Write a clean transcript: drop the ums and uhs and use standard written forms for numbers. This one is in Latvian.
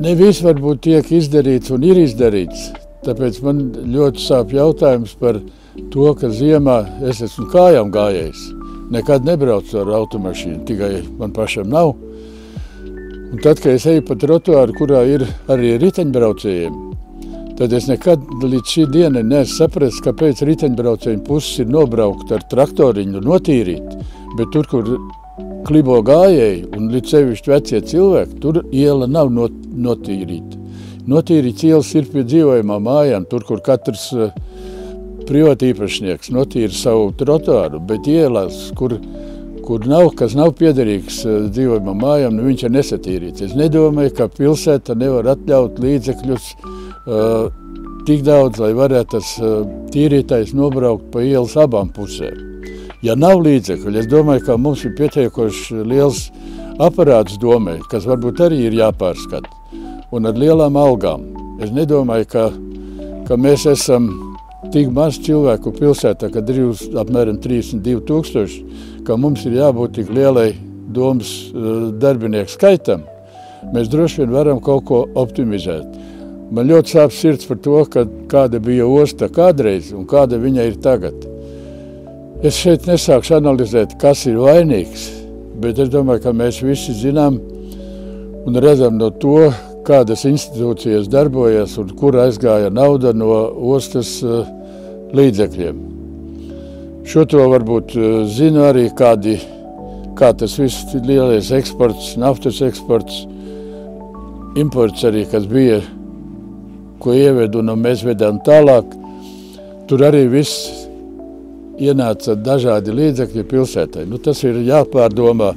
Ne viss varbūt tiek izdarīts un ir izdarīts. Tāpēc man ļoti sāp jautājums par to, ka ziemā es esmu kājām gājējis. Nekad nebraucu ar automašīnu, tikai man pašam nav. Un tad, kad es eju pa trotuāru, kurā ir arī riteņbraucējiem, tad es nekad līdz šī diena neesmu sapratis, kāpēc riteņbraucēju puses ir nobraukt ar traktoriņu notīrīt, bet tur, kur klibo gājēji un līdz sevišķi vecie cilvēki, tur iela nav notīrīta. Notīrīts ielas ir pie dzīvojumām mājām, tur, kur katrs privātīpašnieks notīra savu trotuāru, bet ielās, kur nav, kas nav piederīgs dzīvojumām mājām, viņš ir nesatīrīts. Es nedomāju, ka pilsēta nevar atļaut līdzekļus tik daudz, lai varētu tas tīrītājs nobraukt pa ielas abām pusēm. Ja nav līdzekļu, es domāju, ka mums ir pietiekoši liels aparāts domē, kas varbūt arī ir jāpārskata, un ar lielām algām. Es nedomāju, ka mēs esam tik maz cilvēku pilsētā, kad ir apmēram 32 000, ka mums ir jābūt tik lielai domas darbinieku skaitam. Mēs droši vien varam kaut ko optimizēt. Man ļoti sāp sirds par to, ka kāda bija osta kādreiz un kāda viņa ir tagad. Es šeit nesākšu analizēt, kas ir vainīgs, bet es domāju, ka mēs visi zinām un redzam no to, kādas institūcijas darbojas un kur aizgāja nauda no ostas līdzekļiem. Šo to varbūt zina arī kā tas viss lielais eksports, naftas eksports, imports arī, kas bija, ko ievedu un mēs vedām tālāk. Tur arī viss ienāca dažādi līdzekļi pilsētai. Tas ir jāpārdomā.